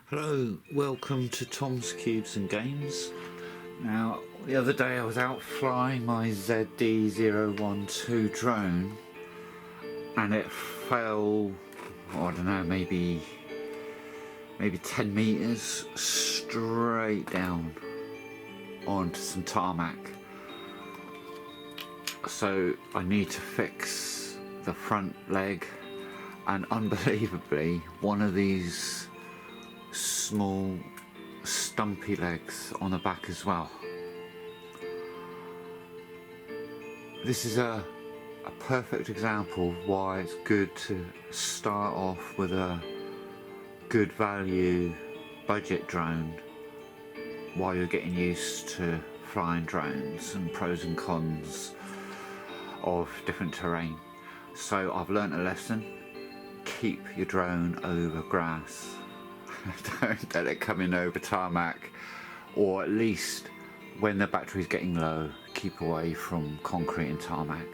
Hello, welcome to Tom's Cubes and Games. Now, the other day I was out flying my ZD012 drone and it fell, I don't know, maybe 10 meters straight down onto some tarmac. So I need to fix the front leg, and unbelievably one of these small stumpy legs on the back as well. This is a perfect example of why it's good to start off with a good value budget drone while you're getting used to flying drones and pros and cons of different terrain. So I've learnt a lesson: keep your drone over grass. Don't let it come in over tarmac, or at least when the battery's getting low, keep away from concrete and tarmac.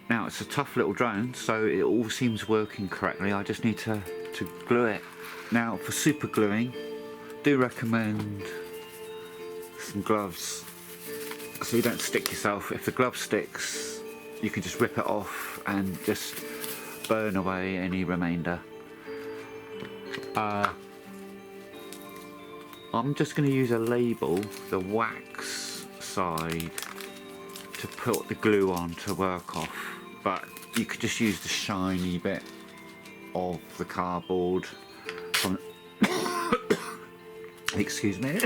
Now, it's a tough little drone, so it all seems working correctly. I just need to glue it. Now, for super gluing, do recommend some gloves so you don't stick yourself. If the glove sticks, you can just rip it off and just burn away any remainder. I'm just going to use a label, the wax side, to put the glue on to work off, but you could just use the shiny bit of the cardboard from excuse me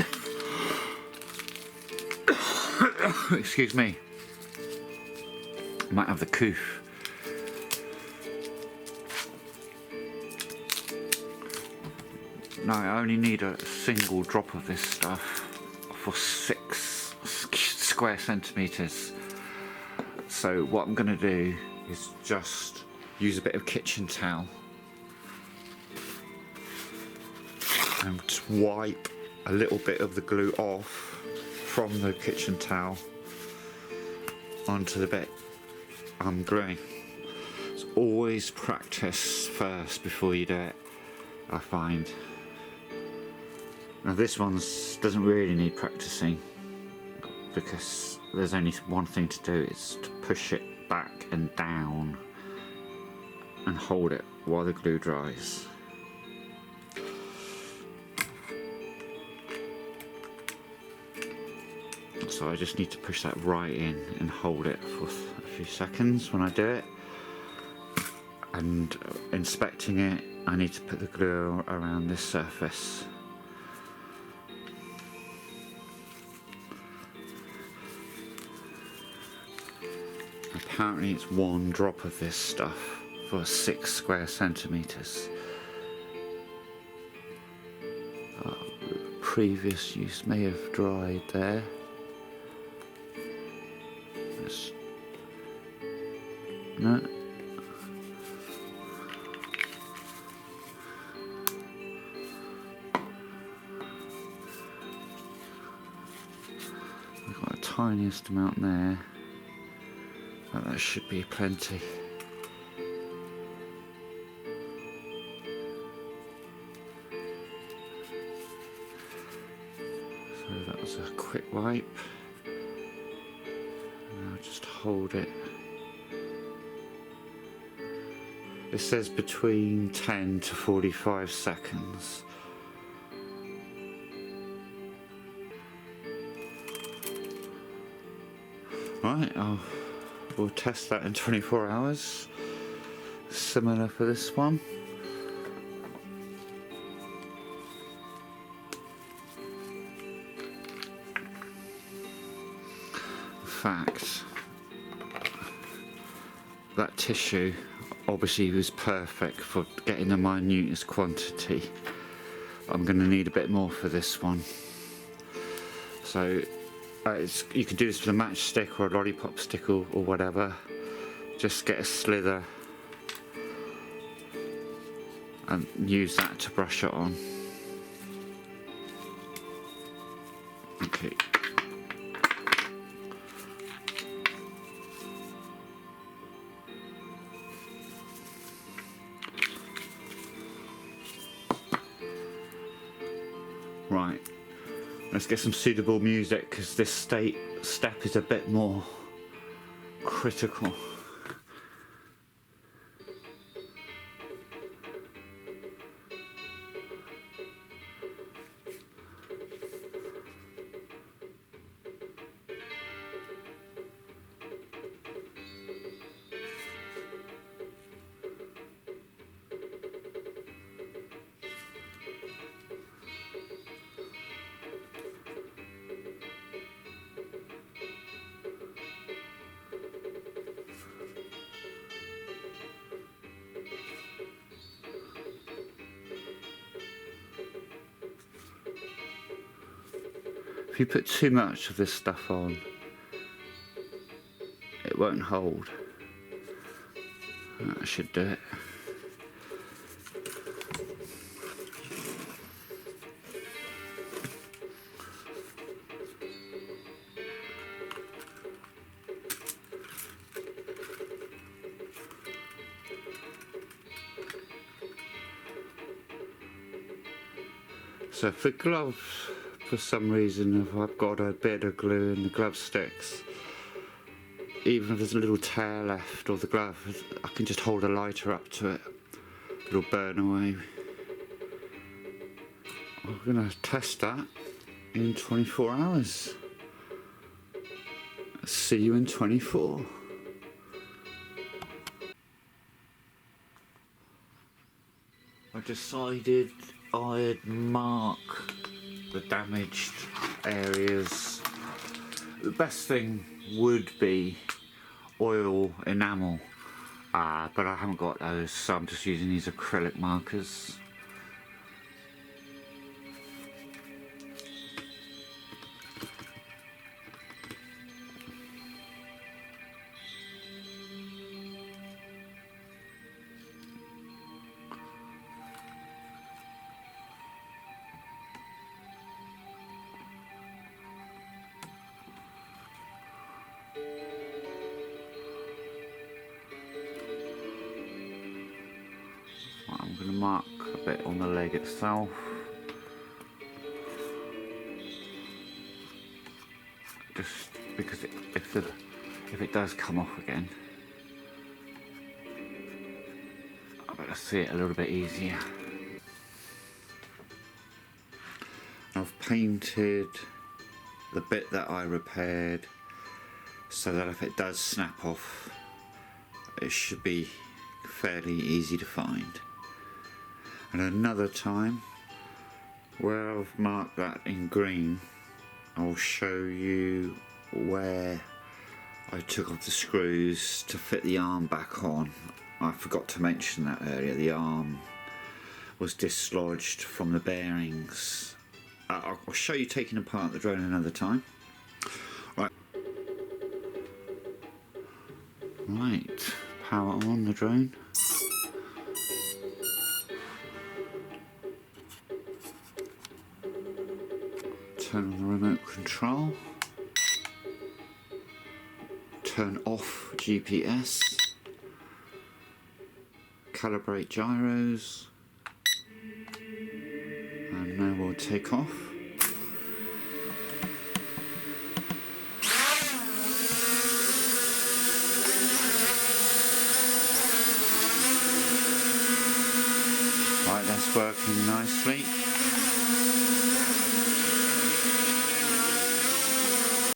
excuse me, I might have the coof. No, I only need a single drop of this stuff for 6 square centimeters. So what I'm going to do is just use a bit of kitchen towel and just wipe a little bit of the glue off from the kitchen towel onto the bit I'm gluing. So always practice first before you do it, I find. Now this one doesn't really need practicing because there's only one thing to do, it's to push it back and down and hold it while the glue dries. So I just need to push that right in and hold it for a few seconds when I do it. And inspecting it, I need to put the glue around this surface. Apparently it's 1 drop of this stuff for 6 square centimeters. Previous use may have dried there. No. We've got the tiniest amount there. But that should be plenty. So that was a quick wipe. Now just hold it. It says between 10 to 45 seconds. Right, we'll test that in 24 hours. Similar for this one. In fact, that tissue obviously was perfect for getting the minutest quantity. I'm going to need a bit more for this one. So you can do this with a matchstick or a lollipop stick or whatever. Just get a slither and use that to brush it on. Okay. Right, let's get some suitable music because this step is a bit more critical. If you put too much of this stuff on, it won't hold. That should do it. So for gloves, for some reason, if I've got a bit of glue in the glove sticks, even if there's a little tear left or the glove, I can just hold a lighter up to it. It'll burn away. I'm going to test that in 24 hours. See you in 24. I decided I'd mark the damaged areas. The best thing would be oil enamel, but I haven't got those, so I'm just using these acrylic markers. I'm going to mark a bit on the leg itself. Just because if it does come off again, I better see it a little bit easier. I've painted the bit that I repaired so that if it does snap off, it should be fairly easy to find. And another time, where I've marked that in green, I'll show you where I took off the screws to fit the arm back on. I forgot to mention that earlier. The arm was dislodged from the bearings. I'll show you taking apart the drone another time. Right, power on the drone. Turn on the remote control. Turn off GPS. Calibrate gyros. And now we'll take off. Right, that's working nicely.